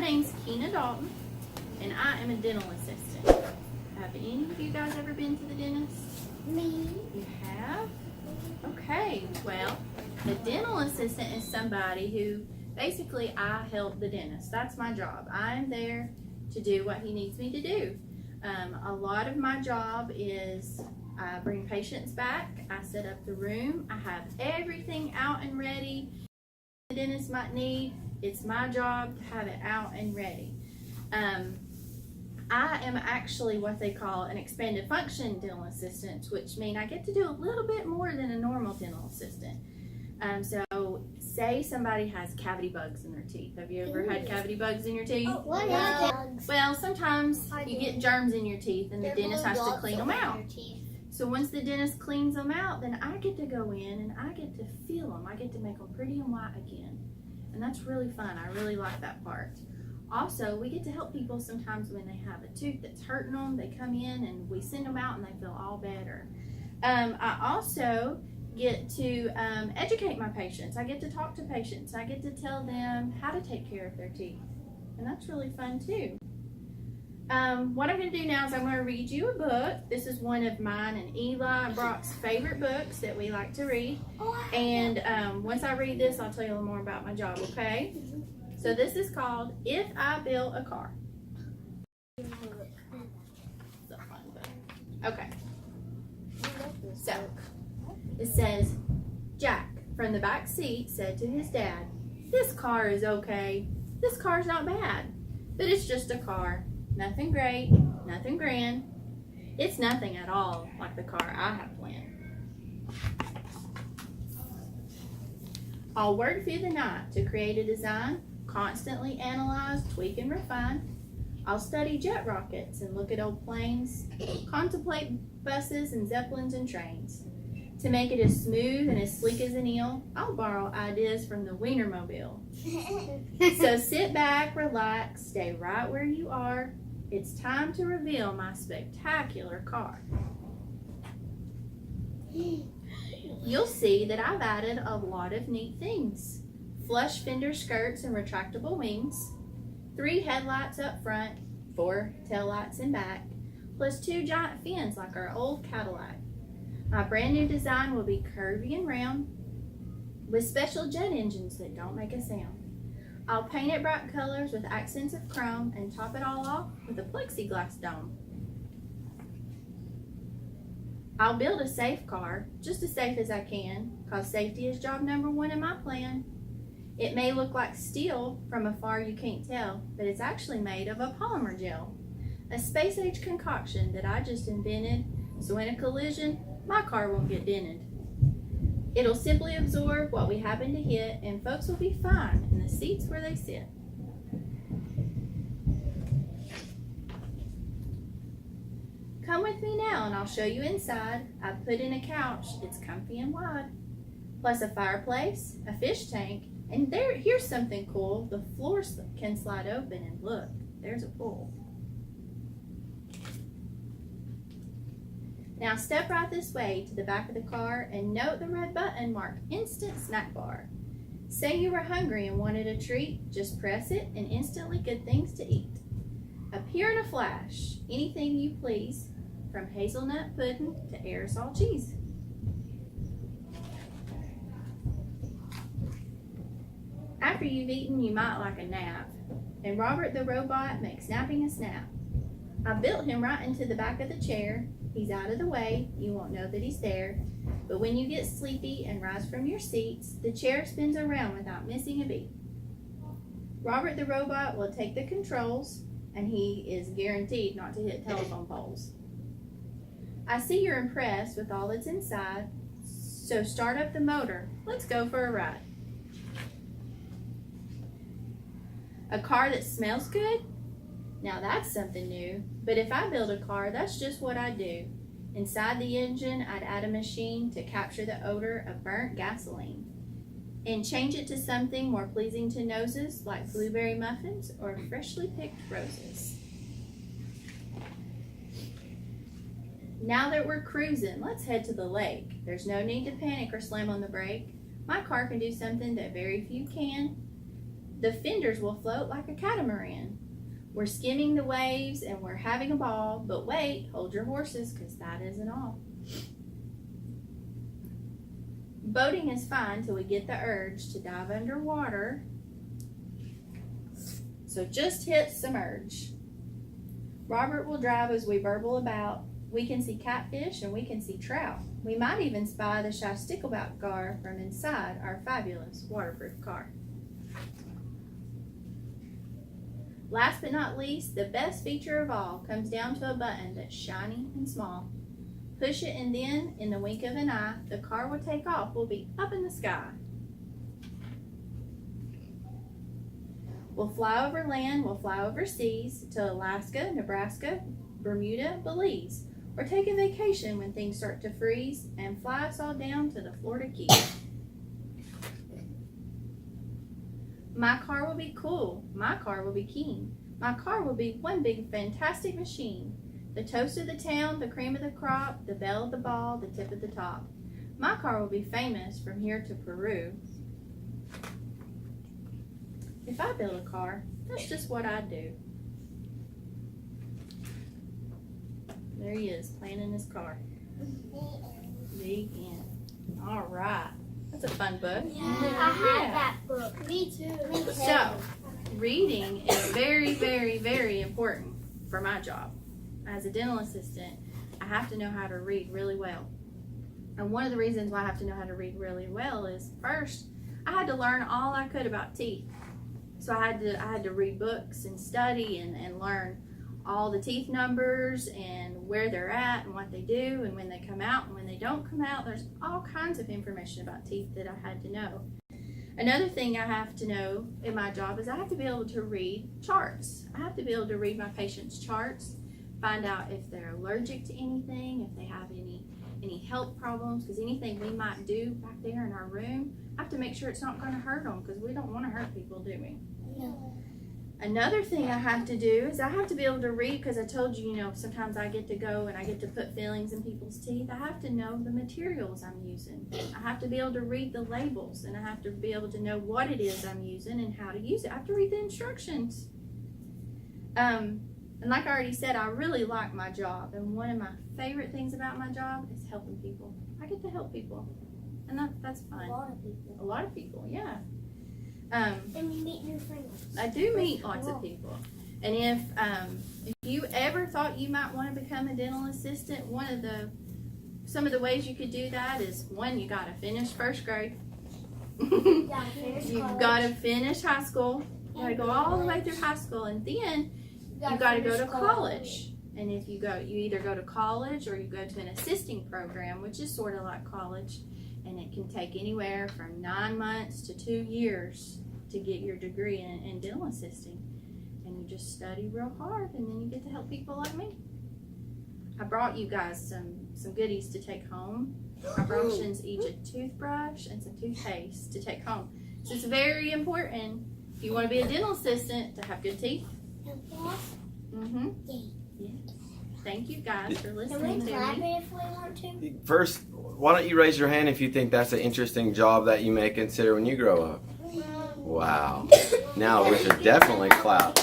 name's Keena Dalton, and I am a dental assistant. Have any of you guys ever been to the dentist? Me. You have? Okay, well, the dental assistant is somebody who basically I help the dentist. That's my job. I'm there to do what he needs me to do. A lot of my job is I bring patients back, I set up the room, I have everything out and ready the dentist might need. It's my job to have it out and ready. I am actually what they call an expanded function dental assistant, which means I get to do a little bit more than a normal dental assistant. So say somebody has cavity bugs in their teeth. Have you ever had cavity bugs in your teeth? Oh, what are bugs? Well, sometimes you get germs in your teeth and the dentist has to clean them out. So once the dentist cleans them out, then I get to go in and I get to feel them. I get to make them pretty and white again. And that's really fun. I really like that part. Also, we get to help people sometimes when they have a tooth that's hurting them. They come in and we send them out and they feel all better. I also get to educate my patients. I get to talk to patients. I get to tell them how to take care of their teeth. And that's really fun too. What I'm going to do now is I'm going to read you a book. This is one of mine and Eli and Brock's favorite books that we like to read. And once I read this, I'll tell you a little more about my job, okay? So this is called If I Build a Car. It's a fun book. Okay. So it says, Jack from the back seat said to his dad, "This car is okay. This car's not bad, but it's just a car. Nothing great, nothing grand. It's nothing at all like the car I have planned. I'll work through the night to create a design, constantly analyze, tweak, and refine. I'll study jet rockets and look at old planes, contemplate buses and zeppelins and trains. To make it as smooth and as sleek as an eel, I'll borrow ideas from the Wienermobile. So sit back, relax, stay right where you are. It's time to reveal my spectacular car." You'll see that I've added a lot of neat things. Flush fender skirts and retractable wings, 3 headlights up front, 4 taillights in back, plus 2 giant fins like our old Cadillac. My brand new design will be curvy and round with special jet engines that don't make a sound. I'll paint it bright colors with accents of chrome and top it all off with a plexiglass dome. I'll build a safe car, just as safe as I can, cause safety is job number 1 in my plan. It may look like steel from afar, you can't tell, but it's actually made of a polymer gel, a space age concoction that I just invented, so in a collision, my car won't get dented. It'll simply absorb what we happen to hit, and folks will be fine in the seats where they sit. Come with me now and I'll show you inside. I've put in a couch, it's comfy and wide, plus a fireplace, a fish tank, and here's something cool. The floor can slide open and look, there's a pool. Now step right this way to the back of the car and note the red button marked Instant Snack Bar. Say you were hungry and wanted a treat, just press it and instantly good things to eat. Appear in a flash, anything you please, from hazelnut pudding to aerosol cheese. After you've eaten, you might like a nap, and Robert the robot makes napping a snap. I built him right into the back of the chair. He's out of the way, you won't know that he's there. But when you get sleepy and rise from your seats, the chair spins around without missing a beat. Robert the robot will take the controls, and he is guaranteed not to hit telephone poles. I see you're impressed with all that's inside, so start up the motor. Let's go for a ride. A car that smells good? Now that's something new, but if I build a car, that's just what I do. Inside the engine, I'd add a machine to capture the odor of burnt gasoline and change it to something more pleasing to noses like blueberry muffins or freshly picked roses. Now that we're cruising, let's head to the lake. There's no need to panic or slam on the brake. My car can do something that very few can. The fenders will float like a catamaran. We're skimming the waves and we're having a ball, but wait, hold your horses, because that isn't all. Boating is fine till we get the urge to dive underwater. So just hit submerge. Robert will drive as we burble about. We can see catfish and we can see trout. We might even spy the shy stickleback gar from inside our fabulous waterproof car. Last but not least, the best feature of all comes down to a button that's shiny and small. Push it and then, in the wink of an eye, the car will take off. We'll be up in the sky. We'll fly over land, we'll fly over seas to Alaska, Nebraska, Bermuda, Belize. Or take a vacation when things start to freeze and fly us all down to the Florida Keys. My car will be cool. My car will be keen. My car will be one big fantastic machine. The toast of the town, the cream of the crop, the belle of the ball, the tip of the top. My car will be famous from here to Peru. If I build a car, that's just what I do. There he is, planning his car. The end. All right. That's a fun book. Yeah, I had that book. Me too. Me too. So, reading is very, very, very important for my job. As a dental assistant, I have to know how to read really well. And one of the reasons why I have to know how to read really well is, first, I had to learn all I could about teeth. So I had to read books and study and learn all the teeth numbers and where they're at and what they do and when they come out and when they don't come out. There's all kinds of information about teeth that I had to know. Another thing I have to know in my job is I have to be able to read charts. I have to be able to read my patient's charts, find out if they're allergic to anything, if they have any health problems, because anything we might do back there in our room, I have to make sure it's not going to hurt them, because we don't want to hurt people, do we? No. Another thing I have to do is I have to be able to read, because I told you, sometimes I get to go and I get to put fillings in people's teeth. I have to know the materials I'm using. I have to be able to read the labels, and I have to be able to know what it is I'm using and how to use it. I have to read the instructions. And like I already said, I really like my job, and one of my favorite things about my job is helping people. I get to help people, and that's fun. A lot of people. A lot of people, yeah. And you meet new friends. I do meet lots of people. And if you ever thought you might want to become a dental assistant, some of the ways you could do that is, one, you got to finish first grade. You've got to finish high school. You got to go all the way through high school, and then you got to go to college. And if you either go to college or you go to an assisting program, which is sort of like college. And it can take anywhere from 9 months to 2 years to get your degree in dental assisting. And you just study real hard, and then you get to help people like me. I brought you guys some goodies to take home. I brought you each a toothbrush and some toothpaste to take home. So it's very important, if you want to be a dental assistant, to have good teeth. Mm-hmm. Yeah. Thank you guys for listening to me. Can we clap if we want to? First, why don't you raise your hand if you think that's an interesting job that you may consider when you grow up? Wow. Now we should definitely clap.